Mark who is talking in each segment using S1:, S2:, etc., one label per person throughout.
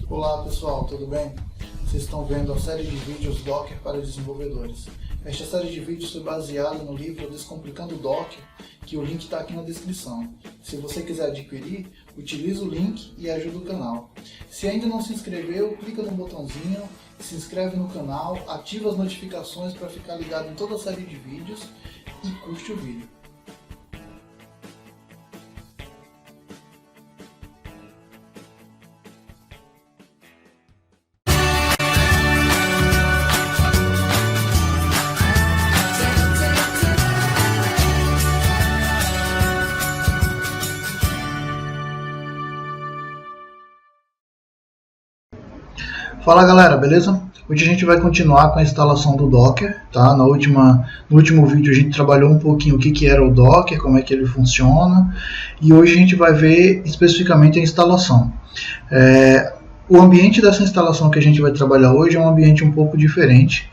S1: Olá pessoal, tudo bem? Vocês estão vendo a série de vídeos Docker para desenvolvedores. Esta série de vídeos foi baseada no livro Descomplicando Docker, que o link está aqui na descrição. Se você quiser adquirir, utilize o link e ajude o canal. Se ainda não se inscreveu, clica no botãozinho, se inscreve no canal, ativa as notificações para ficar ligado em toda a série de vídeos e curte o vídeo. Fala galera, beleza? Hoje a gente vai continuar com a instalação do Docker, tá? No último vídeo a gente trabalhou um pouquinho o que era o Docker, como é que ele funciona, e hoje a gente vai ver especificamente a instalação. O ambiente dessa instalação que a gente vai trabalhar hoje é um ambiente um pouco diferente,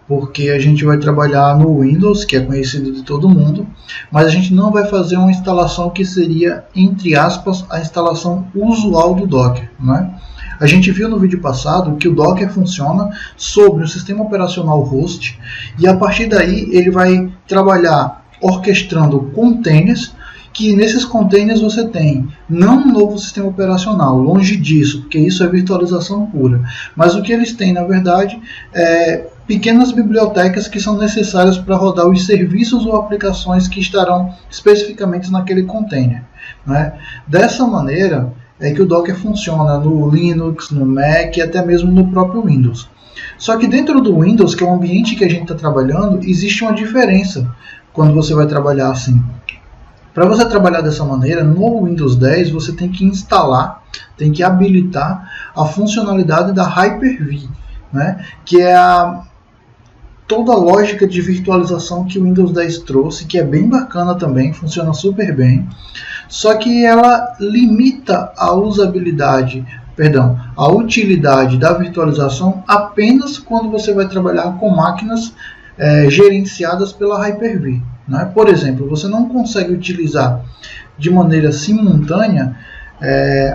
S1: porque a gente vai trabalhar no Windows, que é conhecido de todo mundo, mas a gente não vai fazer uma instalação que seria, entre aspas, a instalação usual do Docker, né? A gente viu no vídeo passado que o Docker funciona sobre o sistema operacional host e a partir daí ele vai trabalhar orquestrando containers, que nesses containers você tem não um novo sistema operacional, longe disso, porque isso é virtualização pura, mas o que eles têm na verdade é pequenas bibliotecas que são necessárias para rodar os serviços ou aplicações que estarão especificamente naquele container, né? Dessa maneira é que o Docker funciona no Linux, no Mac e até mesmo no próprio Windows. Só que dentro do Windows, que é o ambiente que a gente está trabalhando, existe uma diferença quando você vai trabalhar assim. Para você trabalhar dessa maneira, no Windows 10 você tem que instalar, tem que habilitar a funcionalidade da Hyper-V, né? Que é toda a lógica de virtualização que o Windows 10 trouxe, que é bem bacana também, funciona super bem. Só que ela limita a utilidade da virtualização apenas quando você vai trabalhar com máquinas gerenciadas pela Hyper-V, né? Por exemplo, você não consegue utilizar de maneira simultânea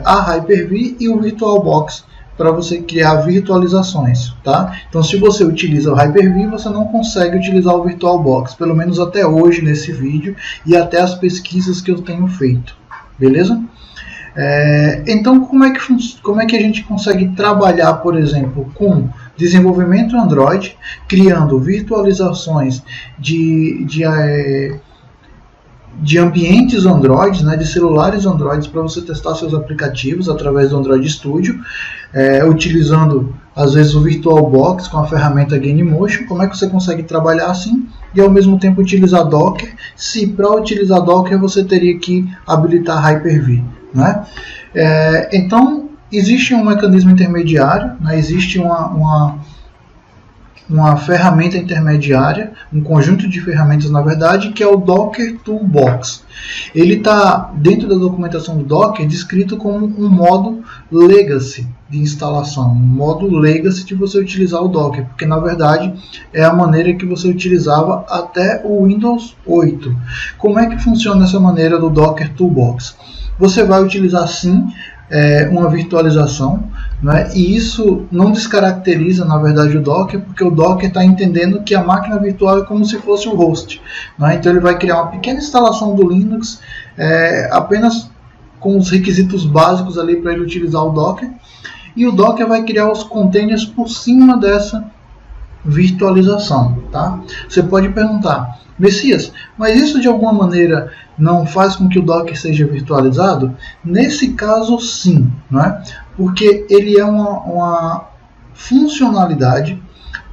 S1: a Hyper-V e o VirtualBox para você criar virtualizações, tá? Então, se você utiliza o Hyper-V, você não consegue utilizar o VirtualBox, pelo menos até hoje nesse vídeo e até as pesquisas que eu tenho feito, beleza? Então, como é que a gente consegue trabalhar, por exemplo, com desenvolvimento Android, criando virtualizações de ambientes Android, né, de celulares Android para você testar seus aplicativos através do Android Studio, utilizando às vezes o VirtualBox com a ferramenta Genymotion. Como é que você consegue trabalhar assim e ao mesmo tempo utilizar Docker, se para utilizar Docker você teria que habilitar Hyper-V, né? Então existe um mecanismo intermediário, né, existe uma ferramenta intermediária, um conjunto de ferramentas na verdade, que é o Docker Toolbox. Ele está dentro da documentação do Docker descrito como um modo legacy de instalação, um modo legacy de você utilizar o Docker, porque na verdade é a maneira que você utilizava até o Windows 8. Como é que funciona essa maneira do Docker Toolbox? Você vai utilizar sim uma virtualização, né? E isso não descaracteriza na verdade o Docker, porque o Docker está entendendo que a máquina virtual é como se fosse o host, né? Então ele vai criar uma pequena instalação do Linux apenas com os requisitos básicos ali para ele utilizar o Docker, e o Docker vai criar os containers por cima dessa virtualização, tá? Você pode perguntar: Messias, mas isso de alguma maneira não faz com que o Docker seja virtualizado? Nesse caso sim, não é? Porque ele é uma funcionalidade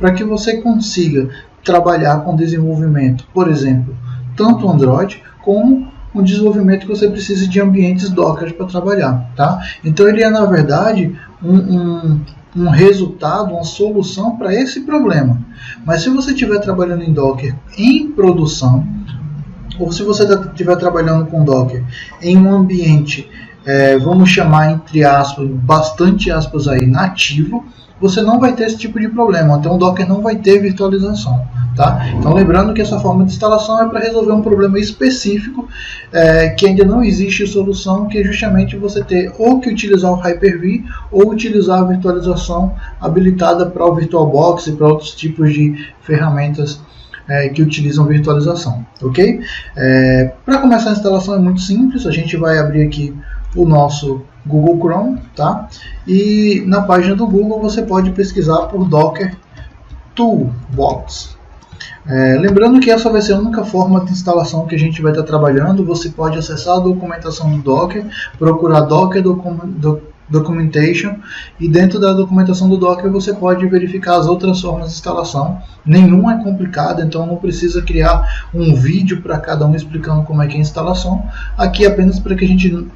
S1: para que você consiga trabalhar com desenvolvimento, por exemplo, tanto Android como um desenvolvimento que você precisa de ambientes Docker para trabalhar, tá? Então ele é na verdade um resultado, uma solução para esse problema. Mas se você estiver trabalhando em Docker em produção, ou se você estiver trabalhando com Docker em um ambiente, vamos chamar entre aspas, bastante aspas aí, nativo, você não vai ter esse tipo de problema. Então o Docker não vai ter virtualização, Tá? Então lembrando que essa forma de instalação é para resolver um problema específico que ainda não existe solução, que é justamente você ter ou que utilizar o Hyper-V ou utilizar a virtualização habilitada para o VirtualBox e para outros tipos de ferramentas que utilizam virtualização, ok? Para começar a instalação é muito simples, a gente vai abrir aqui o nosso Google Chrome, tá? E na página do Google você pode pesquisar por Docker Toolbox. Lembrando que essa vai ser a única forma de instalação que a gente vai estar trabalhando. Você pode acessar a documentação do Docker, procurar Docker Documentation, e dentro da documentação do Docker você pode verificar as outras formas de instalação. Nenhuma é complicada, então não precisa criar um vídeo para cada um explicando como é que é a instalação. Aqui é apenas para que a gente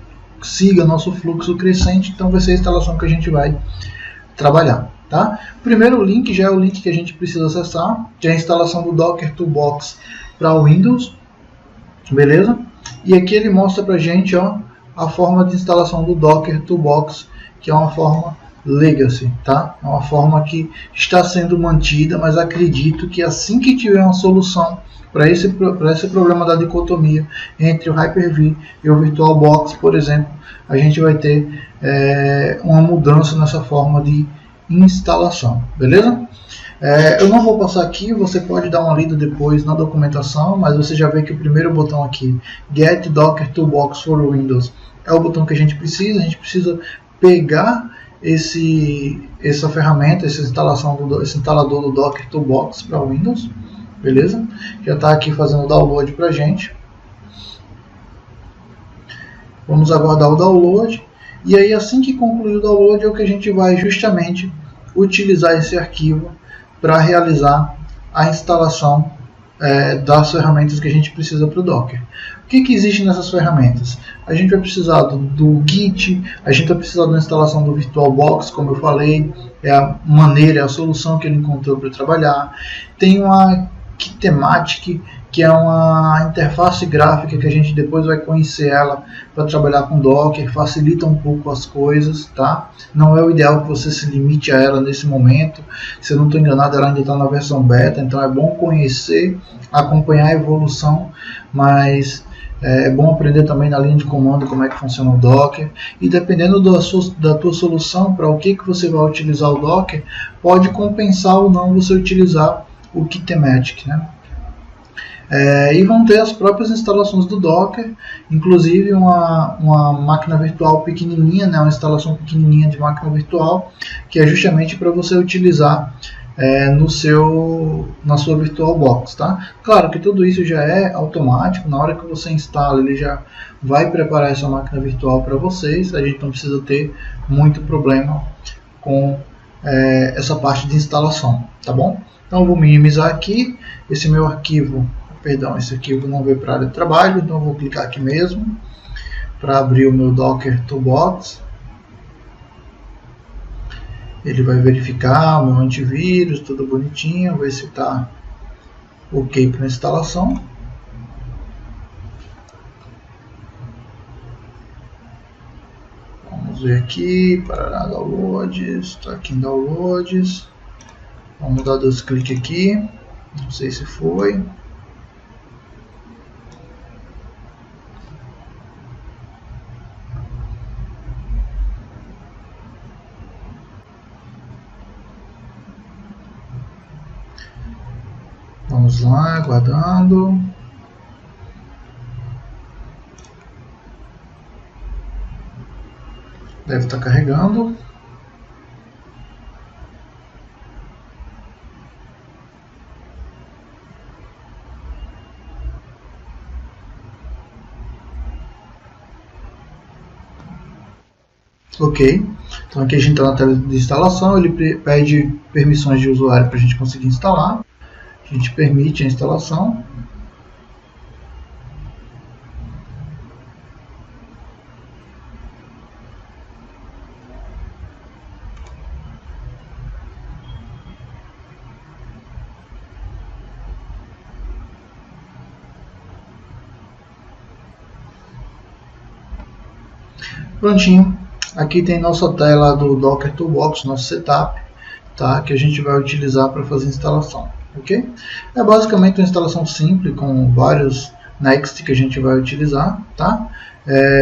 S1: siga nosso fluxo crescente, então vai ser a instalação que a gente vai trabalhar. Tá? O primeiro link já é o link que a gente precisa acessar, que é a instalação do Docker Toolbox para o Windows, beleza? E aqui ele mostra para a gente, ó, a forma de instalação do Docker Toolbox, que é uma forma Legacy, tá? É uma forma que está sendo mantida, mas acredito que assim que tiver uma solução para esse problema da dicotomia entre o Hyper-V e o VirtualBox, por exemplo, a gente vai ter uma mudança nessa forma de instalação, beleza? Eu não vou passar aqui, você pode dar uma lida depois na documentação, mas você já vê que o primeiro botão aqui, Get Docker Toolbox for Windows, é o botão que a gente precisa pegar essa ferramenta, essa instalação esse instalador do Docker Toolbox para Windows, beleza? Já está aqui fazendo o download para a gente. Vamos aguardar o download. E aí, assim que concluir o download, é o que a gente vai justamente utilizar esse arquivo para realizar a instalação das ferramentas que a gente precisa para o Docker. O que existe nessas ferramentas? A gente vai precisar do Git, a gente vai precisar da instalação do VirtualBox, como eu falei, é a maneira, é a solução que ele encontrou para trabalhar. Tem uma Kitematic, que é uma interface gráfica que a gente depois vai conhecer ela para trabalhar com Docker, facilita um pouco as coisas, tá? Não é o ideal que você se limite a ela nesse momento. Se eu não estou enganado, ela ainda está na versão beta, então é bom conhecer, acompanhar a evolução, mas é bom aprender também na linha de comando como é que funciona o Docker. E dependendo da tua solução, para o que você vai utilizar o Docker, pode compensar ou não você utilizar o Kitematic, né? E vão ter as próprias instalações do Docker, inclusive uma máquina virtual pequenininha, né, uma instalação pequenininha de máquina virtual, que é justamente para você utilizar na sua VirtualBox, tá? Claro que tudo isso já é automático, na hora que você instala ele já vai preparar essa máquina virtual para vocês, a gente não precisa ter muito problema com essa parte de instalação, tá bom? Então eu vou minimizar aqui, esse arquivo não veio para a área de trabalho, então eu vou clicar aqui mesmo para abrir o meu Docker Toolbox. Ele vai verificar o meu antivírus, tudo bonitinho, ver se está ok para instalação. Vamos ver aqui, para downloads, está aqui em downloads. Vamos dar 2 cliques aqui, não sei se foi. Vamos lá, aguardando. Deve estar carregando. Ok, então aqui a gente está na tela de instalação, ele pede permissões de usuário para a gente conseguir instalar. A gente permite a instalação. Prontinho. Aqui tem nossa tela do Docker Toolbox, nosso setup, tá? Que a gente vai utilizar para fazer a instalação. ok? É basicamente uma instalação simples com vários next que a gente vai utilizar, tá?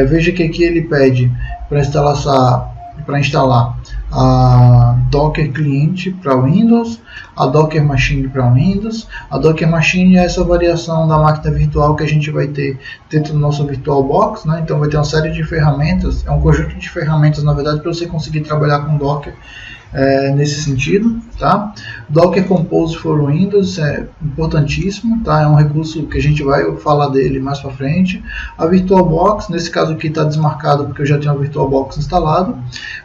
S1: Veja que aqui ele pede para instalar a Docker cliente para Windows, a Docker Machine para Windows. A Docker Machine é essa variação da máquina virtual que a gente vai ter dentro do nosso VirtualBox, né? Então vai ter uma série de ferramentas, é um conjunto de ferramentas na verdade para você conseguir trabalhar com Docker nesse sentido, tá? Docker Compose for Windows é importantíssimo, tá? É um recurso que a gente vai falar dele mais para frente. A VirtualBox, nesse caso aqui está desmarcado porque eu já tenho a VirtualBox instalado.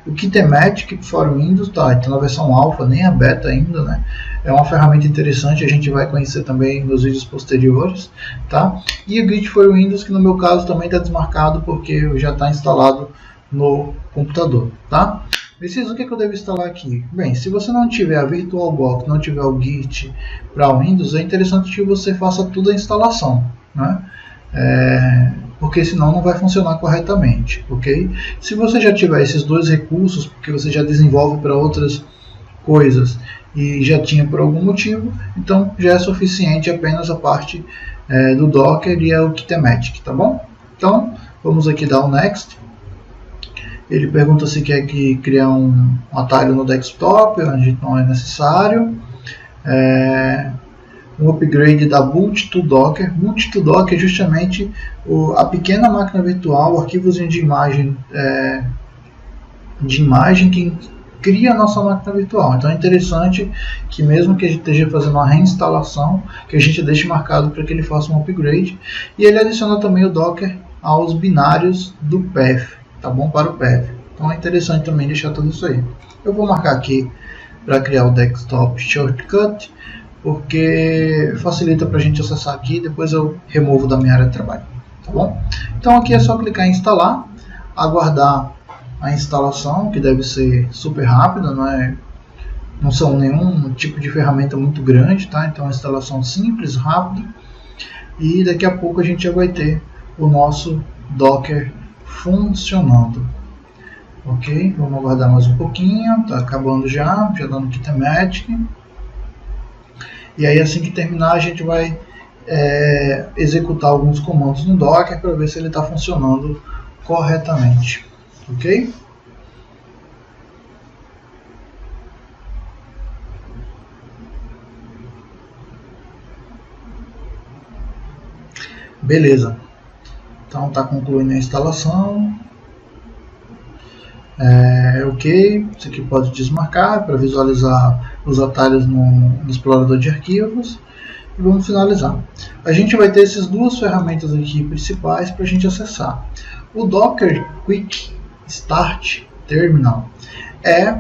S1: O Kitematic for Windows, tá? Então na versão alpha, nem a beta ainda, né? É uma ferramenta interessante, a gente vai conhecer também nos vídeos posteriores, tá? E o Git for Windows, que no meu caso também está desmarcado porque já está instalado no computador, tá? Preciso, o que eu devo instalar aqui? Bem, se você não tiver a VirtualBox, não tiver o Git para Windows, é interessante que você faça toda a instalação, né? Porque senão não vai funcionar corretamente, ok? Se você já tiver esses dois recursos, porque você já desenvolve para outras coisas e já tinha por algum motivo, então já é suficiente apenas a parte do Docker e o Kitematic, tá bom? Então, vamos aqui dar o Next. Ele pergunta se quer criar um atalho no desktop, onde não é necessário. Um upgrade da Boot to Docker. Boot to Docker é justamente a pequena máquina virtual, o arquivozinho de imagem que cria a nossa máquina virtual. Então é interessante que mesmo que a gente esteja fazendo uma reinstalação, que a gente deixe marcado para que ele faça um upgrade. E ele adiciona também o Docker aos binários do path. Tá bom? Para o path. Então é interessante também deixar tudo isso aí. Eu vou marcar aqui para criar o desktop shortcut, porque facilita para a gente acessar aqui, depois eu removo da minha área de trabalho. Tá bom? Então aqui é só clicar em instalar, aguardar a instalação, que deve ser super rápida, não são nenhum tipo de ferramenta muito grande, tá? Então é uma instalação simples, rápida, e daqui a pouco a gente já vai ter o nosso Docker funcionando. Ok, vamos aguardar mais um pouquinho, está acabando já dando Kitematic. E aí assim que terminar a gente vai executar alguns comandos no Docker para ver se ele está funcionando corretamente. Ok? Beleza. Então está concluindo a instalação. Ok, isso aqui pode desmarcar para visualizar os atalhos no explorador de arquivos. E vamos finalizar. A gente vai ter essas duas ferramentas aqui principais para a gente acessar. O Docker Quick Start Terminal é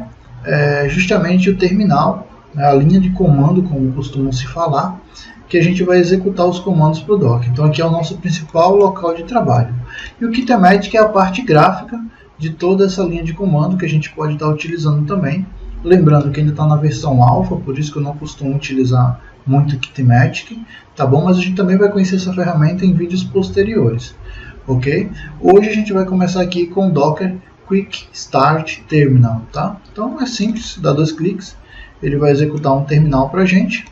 S1: justamente o terminal, a linha de comando, como costuma se falar, que a gente vai executar os comandos para o Docker. Então aqui é o nosso principal local de trabalho. E o Kitematic é a parte gráfica de toda essa linha de comando que a gente pode estar utilizando também. Lembrando que ainda está na versão alfa, por isso que eu não costumo utilizar muito o Kitematic, tá bom? Mas a gente também vai conhecer essa ferramenta em vídeos posteriores, ok? Hoje a gente vai começar aqui com o Docker Quick Start Terminal, tá? Então é simples, dá 2 cliques, ele vai executar um terminal para a gente.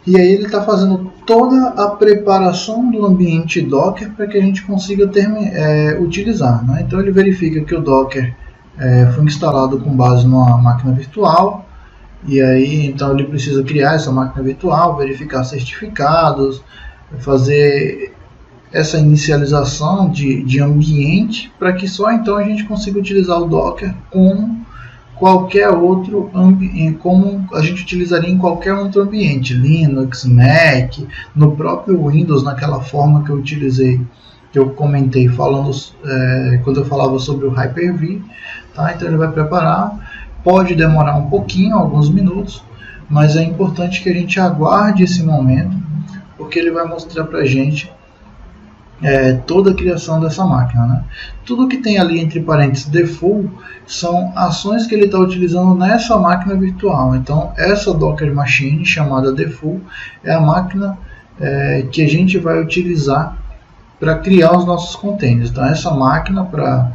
S1: E aí ele está fazendo toda a preparação do ambiente Docker para que a gente consiga utilizar, né? Então ele verifica que o Docker foi instalado com base numa máquina virtual, e aí então ele precisa criar essa máquina virtual, verificar certificados, fazer essa inicialização de ambiente, para que só então a gente consiga utilizar o Docker como qualquer outro ambiente, como a gente utilizaria em qualquer outro ambiente, Linux, Mac, no próprio Windows, naquela forma que eu utilizei, que eu comentei falando quando eu falava sobre o Hyper-V, tá? Então ele vai preparar, pode demorar um pouquinho, alguns minutos, mas é importante que a gente aguarde esse momento, porque ele vai mostrar para a gente toda a criação dessa máquina, né? Tudo que tem ali entre parênteses default são ações que ele está utilizando nessa máquina virtual. Então essa Docker Machine chamada default é a máquina que a gente vai utilizar para criar os nossos containers. Então essa máquina para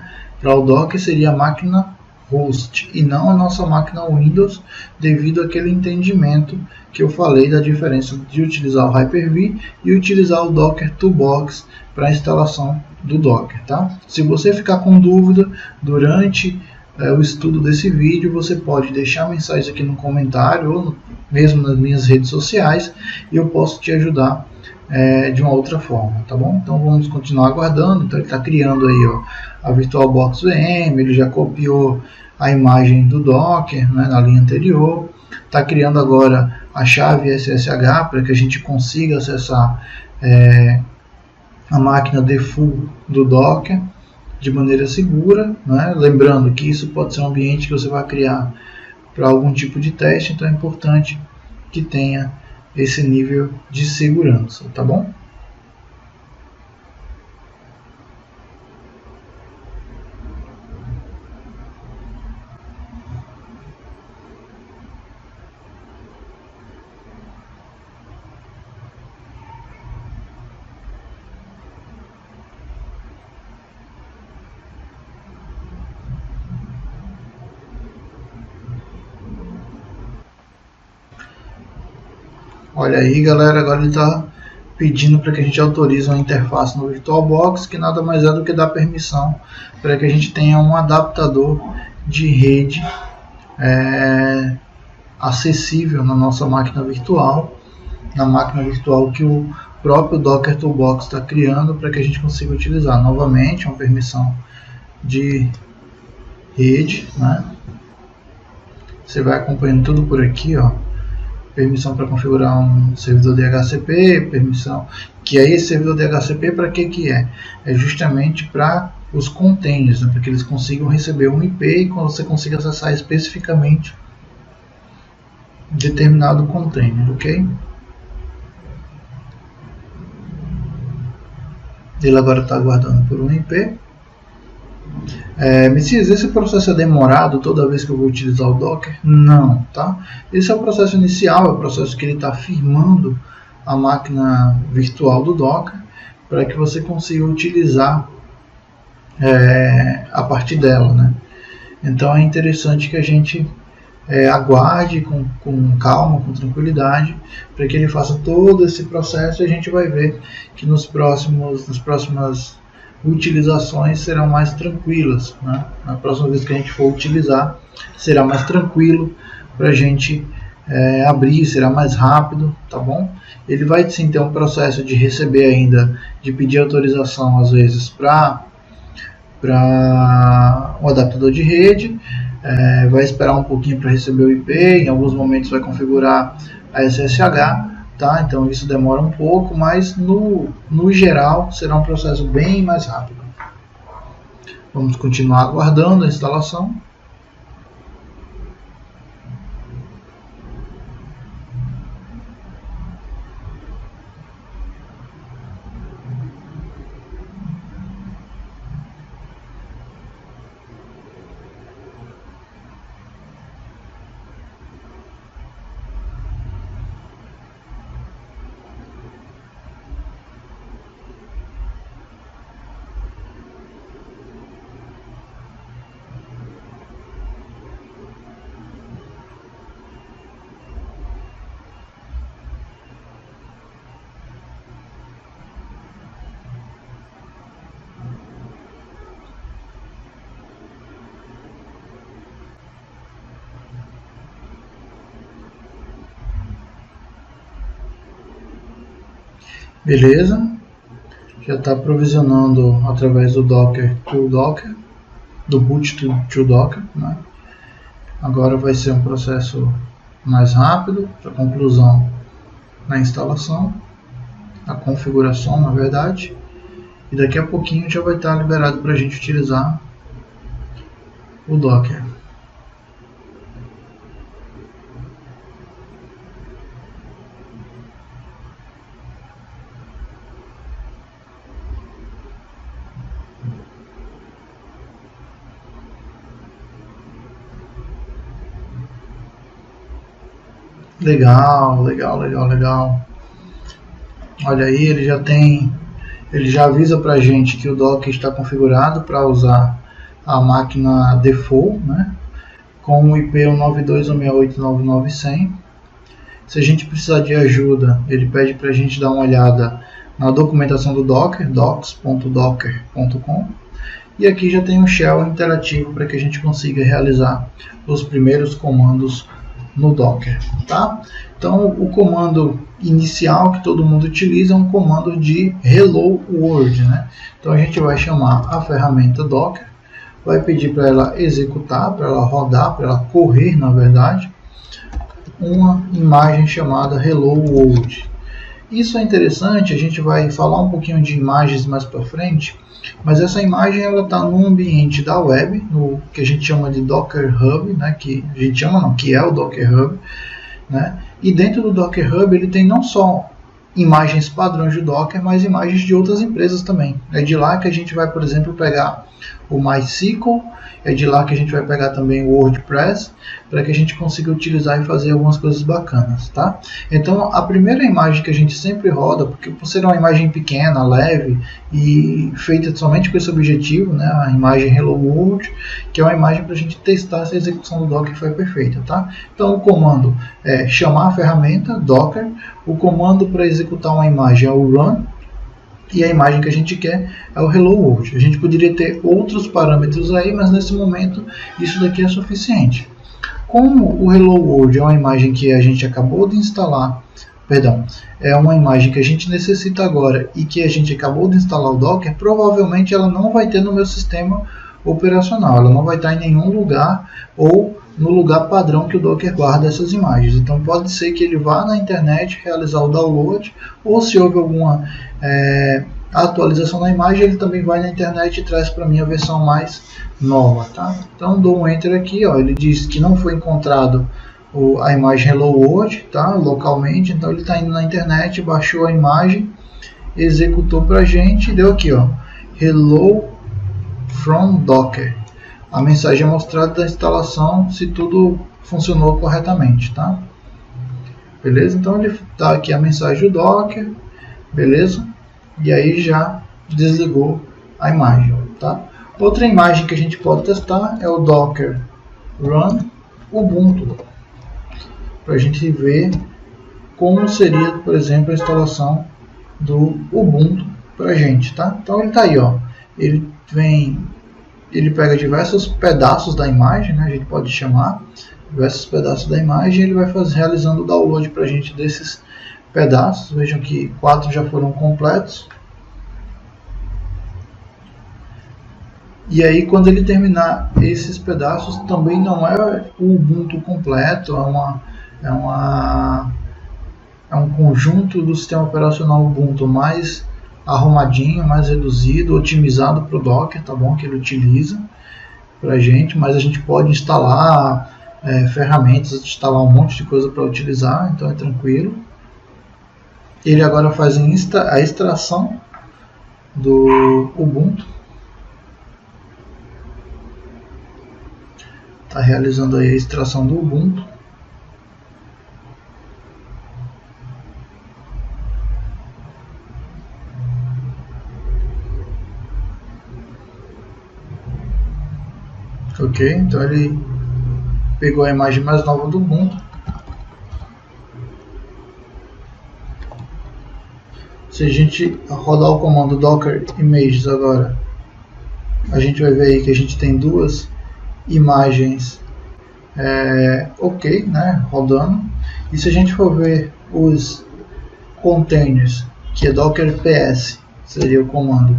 S1: o Docker seria a máquina host e não a nossa máquina Windows, devido àquele entendimento que eu falei da diferença de utilizar o Hyper-V e utilizar o Docker Toolbox para a instalação do Docker, tá? Se você ficar com dúvida durante o estudo desse vídeo, você pode deixar mensagem aqui no comentário ou mesmo nas minhas redes sociais e eu posso te ajudar de uma outra forma, tá bom? Então vamos continuar aguardando. Então ele está criando aí, ó, a VirtualBox VM, ele já copiou a imagem do Docker, né, na linha anterior, está criando agora a chave SSH para que a gente consiga acessar a máquina default do Docker de maneira segura, né? Lembrando que isso pode ser um ambiente que você vai criar para algum tipo de teste, então é importante que tenha esse nível de segurança, tá bom? Olha aí, galera, agora ele está pedindo para que a gente autorize uma interface no VirtualBox, que nada mais é do que dar permissão para que a gente tenha um adaptador de rede acessível na nossa máquina virtual, na máquina virtual que o próprio Docker Toolbox está criando para que a gente consiga utilizar. Novamente, uma permissão de rede, né? Você vai acompanhando tudo por aqui, ó. Permissão para configurar um servidor DHCP, permissão, que aí esse servidor DHCP para que é? É justamente para os containers, né, para que eles consigam receber um IP e você consiga acessar especificamente determinado container, ok? Ele agora está aguardando por um IP. Messias, esse processo é demorado toda vez que eu vou utilizar o Docker? Não, tá? Esse é o processo inicial, é o processo que ele está firmando a máquina virtual do Docker para que você consiga utilizar a partir dela, né? Então é interessante que a gente aguarde com calma, com tranquilidade, para que ele faça todo esse processo e a gente vai ver que nas próximas utilizações serão mais tranquilas, né? Na próxima vez que a gente for utilizar, será mais tranquilo para a gente abrir, será mais rápido, tá bom? Ele vai sim ter um processo de receber ainda, de pedir autorização às vezes para um adaptador de rede, vai esperar um pouquinho para receber o IP, em alguns momentos vai configurar a SSH, tá? Então isso demora um pouco, mas no geral será um processo bem mais rápido. Vamos continuar aguardando a instalação. Beleza, já está provisionando através do Docker to Docker, do boot to Docker, né? Agora vai ser um processo mais rápido, para conclusão na instalação, a configuração na verdade, e daqui a pouquinho já vai estar liberado para a gente utilizar o Docker. Legal, legal, legal, legal. Olha aí, ele já avisa pra gente que o Docker está configurado para usar a máquina default, né? com o IP 192.168.99.100. Se a gente precisar de ajuda, ele pede para a gente dar uma olhada na documentação do Docker, docs.docker.com. E aqui já tem um shell interativo para que a gente consiga realizar os primeiros comandos no Docker, tá? Então, o comando inicial que todo mundo utiliza é um comando de Hello World, né? Então, a gente vai chamar a ferramenta Docker, vai pedir para ela executar, para ela rodar, para ela correr, na verdade, uma imagem chamada Hello World. Isso é interessante, a gente vai falar um pouquinho de imagens mais para frente, mas essa imagem ela está no ambiente da web, no que a gente chama de Docker Hub, né, que a gente chama não, que é o Docker Hub, né? E dentro do Docker Hub ele tem não só imagens padrões do Docker, mas imagens de outras empresas também. É de lá que a gente vai, por exemplo, pegar o MySQL, é de lá que a gente vai pegar também o WordPress, para que a gente consiga utilizar e fazer algumas coisas bacanas, tá? Então, a primeira imagem que a gente sempre roda, porque por ser uma imagem pequena, leve e feita somente com esse objetivo, né, a imagem Hello World, que é uma imagem para a gente testar se a execução do Docker foi perfeita, tá? Então, o comando é chamar a ferramenta Docker, o comando para executar uma imagem é o run, e a imagem que a gente quer é o Hello World. A gente poderia ter outros parâmetros aí, mas nesse momento isso daqui é suficiente. Como o Hello World é uma imagem que a gente acabou de instalar, é uma imagem que a gente necessita agora e que a gente acabou de instalar o Docker, provavelmente ela não vai ter no meu sistema operacional, ela não vai estar em nenhum lugar ou no lugar padrão que o Docker guarda essas imagens. Então pode ser que ele vá na internet realizar o download, ou se houve alguma atualização na imagem, ele também vai na internet e traz para mim a versão mais nova, tá? Então dou um enter aqui, ó, ele diz que não foi encontrado a imagem Hello World, tá? Localmente, então ele está indo na internet, baixou a imagem, executou para a gente e deu aqui, ó, Hello from Docker. A mensagem é mostrada da instalação se tudo funcionou corretamente, tá? Beleza? Então ele tá aqui a mensagem do Docker, beleza? E aí já desligou a imagem, tá? Outra imagem que a gente pode testar é o Docker Run Ubuntu, para a gente ver como seria, por exemplo, a instalação do Ubuntu para a gente, tá? Então ele tá aí, ó. Ele pega diversos pedaços da imagem, né? A gente pode chamar diversos pedaços da imagem, e ele vai realizando o download para a gente desses pedaços. Vejam que 4 já foram completos. E aí, quando ele terminar esses pedaços, também não é o Ubuntu completo, é um conjunto do sistema operacional Ubuntu mais arrumadinho, mais reduzido, otimizado para o Docker, tá bom? Que ele utiliza para a gente, mas a gente pode instalar ferramentas, instalar um monte de coisa para utilizar, então é tranquilo. Ele agora faz a extração do Ubuntu, está realizando aí a extração do Ubuntu. Ok, então ele pegou a imagem mais nova do Ubuntu. Se a gente rodar o comando docker images agora, a gente vai ver aí que a gente tem duas imagens ok, né, rodando. E se a gente for ver os containers, que é docker ps, seria o comando,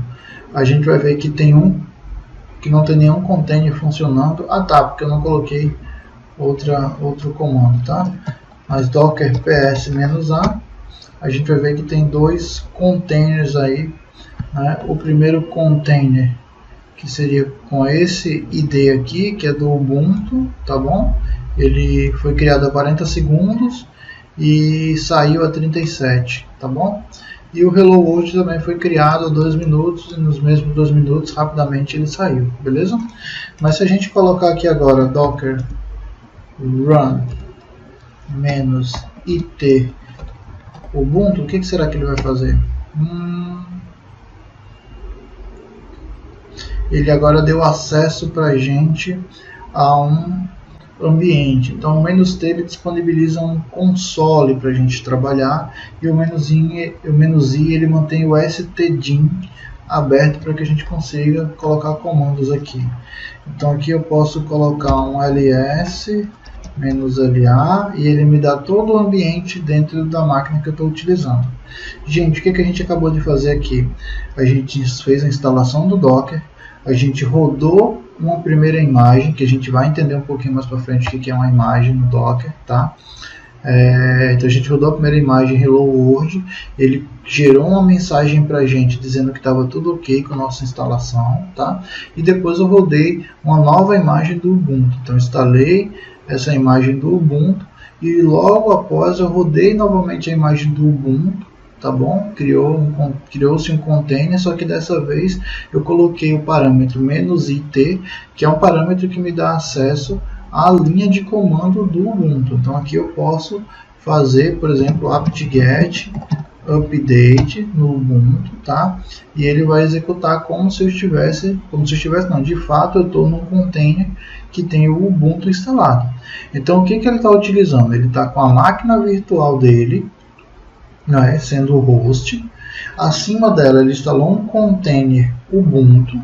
S1: a gente vai ver que tem um que não tem nenhum container funcionando. Ah tá, porque eu não coloquei outro comando, tá? Mas docker ps-a, a gente vai ver que tem dois containers aí, né? O primeiro container, que seria com esse ID aqui, que é do Ubuntu, tá bom? Ele foi criado há 40 segundos e saiu a 37, tá bom? E o Hello World também foi criado há 2 minutos, e nos mesmos 2 minutos, rapidamente ele saiu, beleza? Mas se a gente colocar aqui agora docker run -it Ubuntu, o que será que ele vai fazer? Ele agora deu acesso para a gente a um ambiente. Então o "-t" ele disponibiliza um console para a gente trabalhar, e o "-i" ele mantém o stdin aberto para que a gente consiga colocar comandos aqui. Então aqui eu posso colocar um "ls -la" e ele me dá todo o ambiente dentro da máquina que eu estou utilizando. Gente, o que a gente acabou de fazer aqui? A gente fez a instalação do Docker, a gente rodou uma primeira imagem, que a gente vai entender um pouquinho mais para frente o que é uma imagem no Docker, tá? Então a gente rodou a primeira imagem Hello World, ele gerou uma mensagem para a gente dizendo que estava tudo ok com a nossa instalação, tá? E depois eu rodei uma nova imagem do Ubuntu, então instalei essa imagem do Ubuntu e logo após eu rodei novamente a imagem do Ubuntu, tá bom? Criou-se um container, só que dessa vez eu coloquei o parâmetro "-it", que é um parâmetro que me dá acesso à linha de comando do Ubuntu. Então aqui eu posso fazer, por exemplo, apt-get update no Ubuntu, tá? E ele vai executar como se eu estivesse, não, de fato eu estou num container que tem o Ubuntu instalado. Então o que ele está utilizando? Ele está com a máquina virtual dele, né, sendo o host. Acima dela ele instalou um container Ubuntu,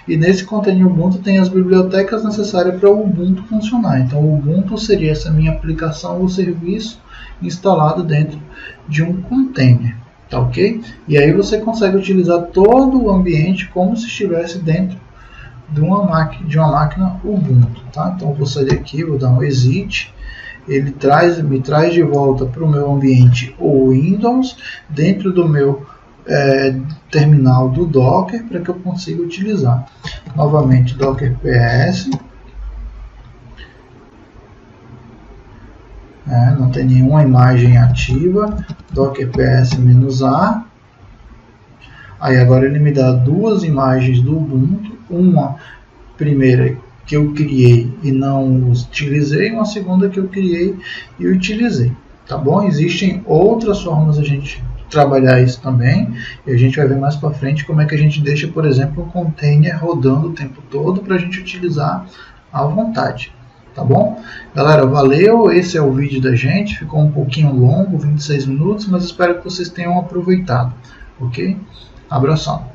S1: e nesse container Ubuntu tem as bibliotecas necessárias para o Ubuntu funcionar. Então o Ubuntu seria essa minha aplicação ou serviço instalado dentro de um container, tá ok? E aí você consegue utilizar todo o ambiente como se estivesse dentro de uma máquina Ubuntu, tá? Então eu vou sair aqui, vou dar um exit. Ele me traz de volta para o meu ambiente Windows, dentro do meu terminal do Docker, para que eu consiga utilizar. Novamente Docker PS. Não tem nenhuma imagem ativa. Docker PS -a. Aí agora ele me dá duas imagens do Ubuntu. Uma primeira que eu criei e não utilizei, uma segunda que eu criei e utilizei, tá bom? Existem outras formas de a gente trabalhar isso também, e a gente vai ver mais para frente como é que a gente deixa, por exemplo, um container rodando o tempo todo para a gente utilizar à vontade, tá bom? Galera, valeu, esse é o vídeo da gente, ficou um pouquinho longo, 26 minutos, mas espero que vocês tenham aproveitado, ok? Abração!